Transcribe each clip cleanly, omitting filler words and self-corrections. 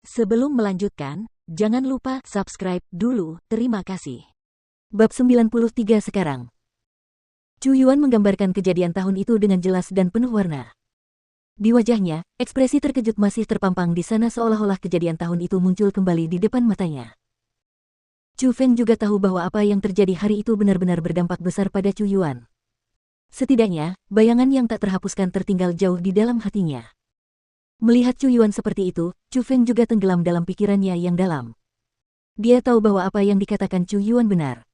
Sebelum melanjutkan, jangan lupa subscribe dulu, terima kasih. Bab 93 sekarang. Chu Yuan menggambarkan kejadian tahun itu dengan jelas dan penuh warna. Di wajahnya, ekspresi terkejut masih terpampang di sana seolah-olah kejadian tahun itu muncul kembali di depan matanya. Chu Feng juga tahu bahwa apa yang terjadi hari itu benar-benar berdampak besar pada Chu Yuan. Setidaknya, bayangan yang tak terhapuskan tertinggal jauh di dalam hatinya. Melihat Chu Yuan seperti itu, Chu Feng juga tenggelam dalam pikirannya yang dalam. Dia tahu bahwa apa yang dikatakan Chu Yuan benar.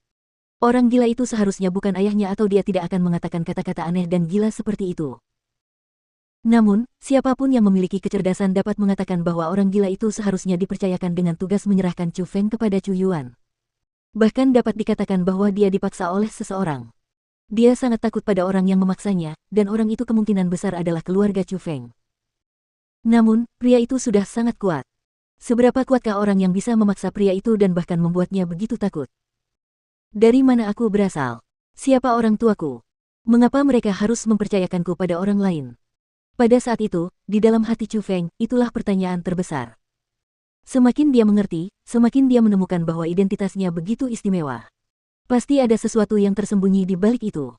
Orang gila itu seharusnya bukan ayahnya atau dia tidak akan mengatakan kata-kata aneh dan gila seperti itu. Namun, siapapun yang memiliki kecerdasan dapat mengatakan bahwa orang gila itu seharusnya dipercayakan dengan tugas menyerahkan Chu Feng kepada Chu Yuan. Bahkan dapat dikatakan bahwa dia dipaksa oleh seseorang. Dia sangat takut pada orang yang memaksanya, dan orang itu kemungkinan besar adalah keluarga Chu Feng. Namun, pria itu sudah sangat kuat. Seberapa kuatkah orang yang bisa memaksa pria itu dan bahkan membuatnya begitu takut? Dari mana aku berasal? Siapa orang tuaku? Mengapa mereka harus mempercayakanku pada orang lain? Pada saat itu, di dalam hati Chu Feng, itulah pertanyaan terbesar. Semakin dia mengerti, semakin dia menemukan bahwa identitasnya begitu istimewa. Pasti ada sesuatu yang tersembunyi di balik itu.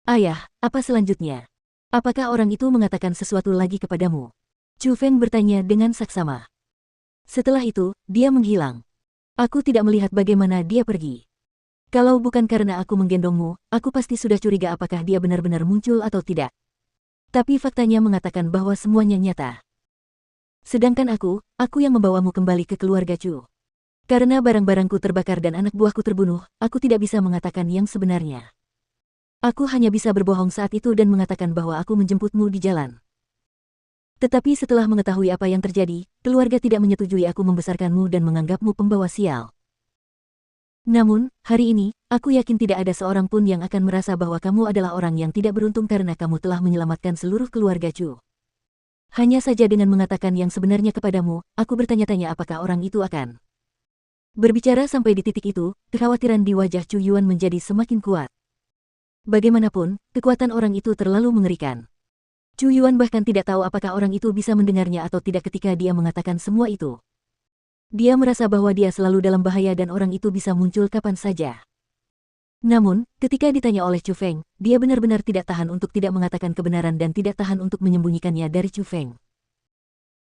Ayah, apa selanjutnya? Apakah orang itu mengatakan sesuatu lagi kepadamu? Chu Feng bertanya dengan saksama. Setelah itu, dia menghilang. Aku tidak melihat bagaimana dia pergi. Kalau bukan karena aku menggendongmu, aku pasti sudah curiga apakah dia benar-benar muncul atau tidak. Tapi faktanya mengatakan bahwa semuanya nyata. Sedangkan aku yang membawamu kembali ke keluarga Chu. Karena barang-barangku terbakar dan anak buahku terbunuh, aku tidak bisa mengatakan yang sebenarnya. Aku hanya bisa berbohong saat itu dan mengatakan bahwa aku menjemputmu di jalan. Tetapi setelah mengetahui apa yang terjadi, keluarga tidak menyetujui aku membesarkanmu dan menganggapmu pembawa sial. Namun, hari ini, aku yakin tidak ada seorang pun yang akan merasa bahwa kamu adalah orang yang tidak beruntung karena kamu telah menyelamatkan seluruh keluarga Chu. Hanya saja dengan mengatakan yang sebenarnya kepadamu, aku bertanya-tanya apakah orang itu akan. Berbicara sampai di titik itu, kekhawatiran di wajah Chu Yuan menjadi semakin kuat. Bagaimanapun, kekuatan orang itu terlalu mengerikan. Chu Yuan bahkan tidak tahu apakah orang itu bisa mendengarnya atau tidak ketika dia mengatakan semua itu. Dia merasa bahwa dia selalu dalam bahaya dan orang itu bisa muncul kapan saja. Namun, ketika ditanya oleh Chu Feng, dia benar-benar tidak tahan untuk tidak mengatakan kebenaran dan tidak tahan untuk menyembunyikannya dari Chu Feng.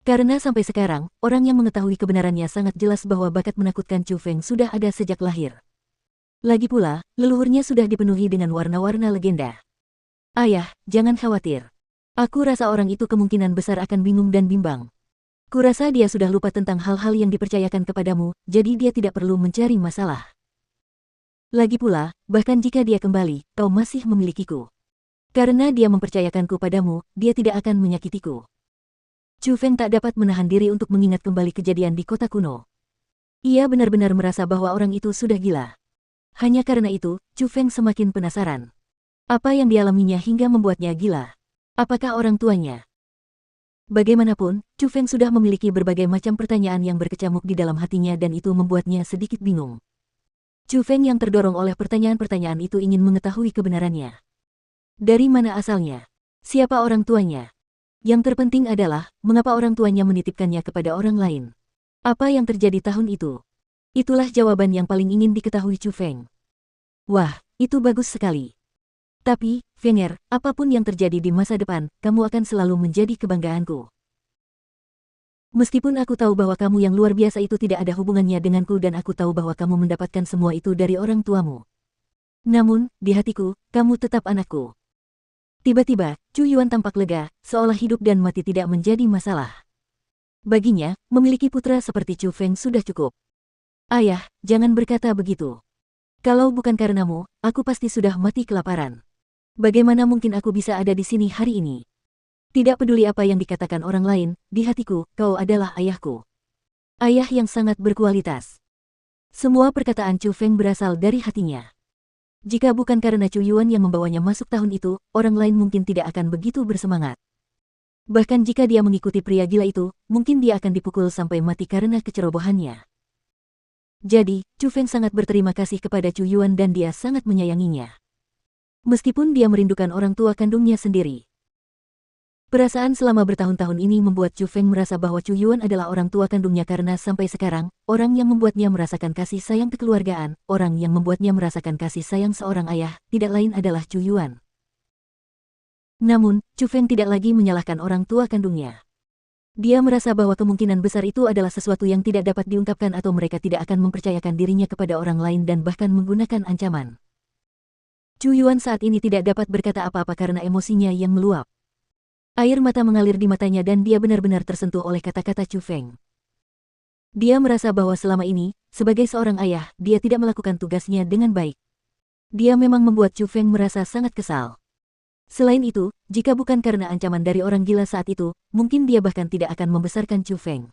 Karena sampai sekarang, orang yang mengetahui kebenarannya sangat jelas bahwa bakat menakutkan Chu Feng sudah ada sejak lahir. Lagi pula, leluhurnya sudah dipenuhi dengan warna-warna legenda. Ayah, jangan khawatir. Aku rasa orang itu kemungkinan besar akan bingung dan bimbang. Kurasa dia sudah lupa tentang hal-hal yang dipercayakan kepadamu, jadi dia tidak perlu mencari masalah. Lagi pula, bahkan jika dia kembali, kau masih memilikiku. Karena dia mempercayakanku padamu, dia tidak akan menyakitiku. Chu Feng tak dapat menahan diri untuk mengingat kembali kejadian di kota kuno. Ia benar-benar merasa bahwa orang itu sudah gila. Hanya karena itu, Chu Feng semakin penasaran. Apa yang dialaminya hingga membuatnya gila? Apakah orang tuanya? Bagaimanapun, Chu Feng sudah memiliki berbagai macam pertanyaan yang berkecamuk di dalam hatinya dan itu membuatnya sedikit bingung. Chu Feng yang terdorong oleh pertanyaan-pertanyaan itu ingin mengetahui kebenarannya. Dari mana asalnya? Siapa orang tuanya? Yang terpenting adalah, mengapa orang tuanya menitipkannya kepada orang lain? Apa yang terjadi tahun itu? Itulah jawaban yang paling ingin diketahui Chu Feng. Wah, itu bagus sekali. Tapi, Fenger, apapun yang terjadi di masa depan, kamu akan selalu menjadi kebanggaanku. Meskipun aku tahu bahwa kamu yang luar biasa itu tidak ada hubungannya denganku dan aku tahu bahwa kamu mendapatkan semua itu dari orang tuamu. Namun, di hatiku, kamu tetap anakku. Tiba-tiba, Chu Yuan tampak lega, seolah hidup dan mati tidak menjadi masalah. Baginya, memiliki putra seperti Chu Feng sudah cukup. Ayah, jangan berkata begitu. Kalau bukan karenamu, aku pasti sudah mati kelaparan. Bagaimana mungkin aku bisa ada di sini hari ini? Tidak peduli apa yang dikatakan orang lain, di hatiku, kau adalah ayahku. Ayah yang sangat berkualitas. Semua perkataan Chu Feng berasal dari hatinya. Jika bukan karena Chu Yuan yang membawanya masuk tahun itu, orang lain mungkin tidak akan begitu bersemangat. Bahkan jika dia mengikuti pria gila itu, mungkin dia akan dipukul sampai mati karena kecerobohannya. Jadi, Chu Feng sangat berterima kasih kepada Chu Yuan dan dia sangat menyayanginya. Meskipun dia merindukan orang tua kandungnya sendiri. Perasaan selama bertahun-tahun ini membuat Chu Feng merasa bahwa Chu Yuan adalah orang tua kandungnya karena sampai sekarang, orang yang membuatnya merasakan kasih sayang kekeluargaan, orang yang membuatnya merasakan kasih sayang seorang ayah, tidak lain adalah Chu Yuan. Namun, Chu Feng tidak lagi menyalahkan orang tua kandungnya. Dia merasa bahwa kemungkinan besar itu adalah sesuatu yang tidak dapat diungkapkan atau mereka tidak akan mempercayakan dirinya kepada orang lain dan bahkan menggunakan ancaman. Chu Yuan saat ini tidak dapat berkata apa-apa karena emosinya yang meluap. Air mata mengalir di matanya dan dia benar-benar tersentuh oleh kata-kata Chu Feng. Dia merasa bahwa selama ini, sebagai seorang ayah, dia tidak melakukan tugasnya dengan baik. Dia memang membuat Chu Feng merasa sangat kesal. Selain itu, jika bukan karena ancaman dari orang gila saat itu, mungkin dia bahkan tidak akan membesarkan Chu Feng.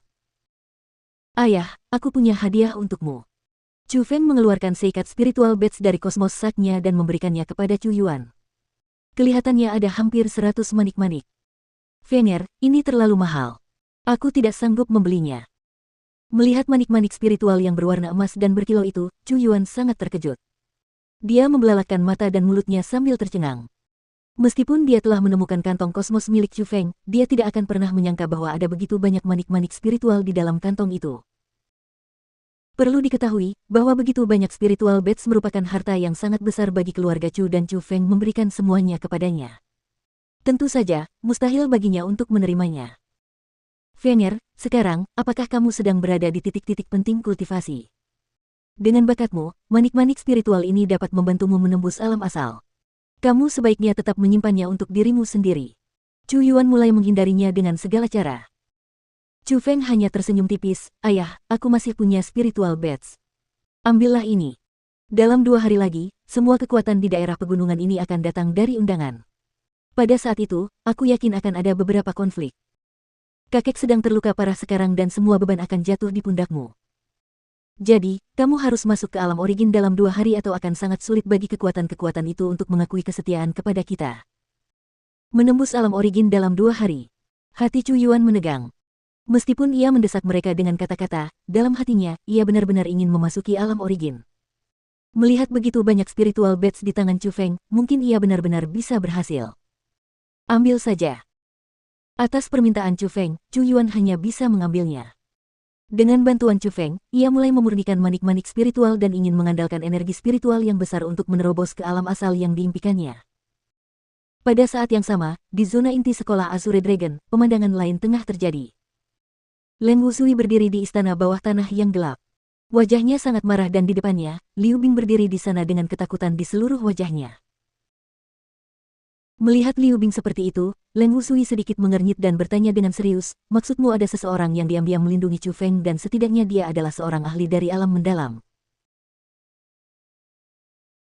Ayah, aku punya hadiah untukmu. Chu Feng mengeluarkan seikat spiritual badge dari kosmos saknya dan memberikannya kepada Chu Yuan. Kelihatannya ada hampir 100 manik-manik. Fenger, ini terlalu mahal. Aku tidak sanggup membelinya. Melihat manik-manik spiritual yang berwarna emas dan berkilau itu, Chu Yuan sangat terkejut. Dia membelalakkan mata dan mulutnya sambil tercengang. Meskipun dia telah menemukan kantong kosmos milik Chu Feng, dia tidak akan pernah menyangka bahwa ada begitu banyak manik-manik spiritual di dalam kantong itu. Perlu diketahui, bahwa begitu banyak spiritual badge merupakan harta yang sangat besar bagi keluarga Chu dan Chu Feng memberikan semuanya kepadanya. Tentu saja, mustahil baginya untuk menerimanya. Fenger, sekarang, apakah kamu sedang berada di titik-titik penting kultivasi? Dengan bakatmu, manik-manik spiritual ini dapat membantumu menembus alam asal. Kamu sebaiknya tetap menyimpannya untuk dirimu sendiri. Chu Yuan mulai menghindarinya dengan segala cara. Chu Feng hanya tersenyum tipis, ayah, aku masih punya spiritual badge. Ambillah ini. Dalam 2 hari lagi, semua kekuatan di daerah pegunungan ini akan datang dari undangan. Pada saat itu, aku yakin akan ada beberapa konflik. Kakek sedang terluka parah sekarang dan semua beban akan jatuh di pundakmu. Jadi, kamu harus masuk ke alam origin dalam 2 hari atau akan sangat sulit bagi kekuatan-kekuatan itu untuk mengakui kesetiaan kepada kita. Menembus alam origin dalam 2 hari. Hati Chu Yuan menegang. Meskipun ia mendesak mereka dengan kata-kata, dalam hatinya, ia benar-benar ingin memasuki alam origin. Melihat begitu banyak spiritual badge di tangan Chu Feng, mungkin ia benar-benar bisa berhasil. Ambil saja. Atas permintaan Chu Feng, Chu Yuan hanya bisa mengambilnya. Dengan bantuan Chu Feng, ia mulai memurnikan manik-manik spiritual dan ingin mengandalkan energi spiritual yang besar untuk menerobos ke alam asal yang diimpikannya. Pada saat yang sama, di zona inti sekolah Azure Dragon, pemandangan lain tengah terjadi. Leng Wusui berdiri di istana bawah tanah yang gelap. Wajahnya sangat marah dan di depannya, Liu Bing berdiri di sana dengan ketakutan di seluruh wajahnya. Melihat Liu Bing seperti itu, Leng Wusui sedikit mengernyit dan bertanya dengan serius, maksudmu ada seseorang yang diam-diam melindungi Chu Feng dan setidaknya dia adalah seorang ahli dari alam mendalam.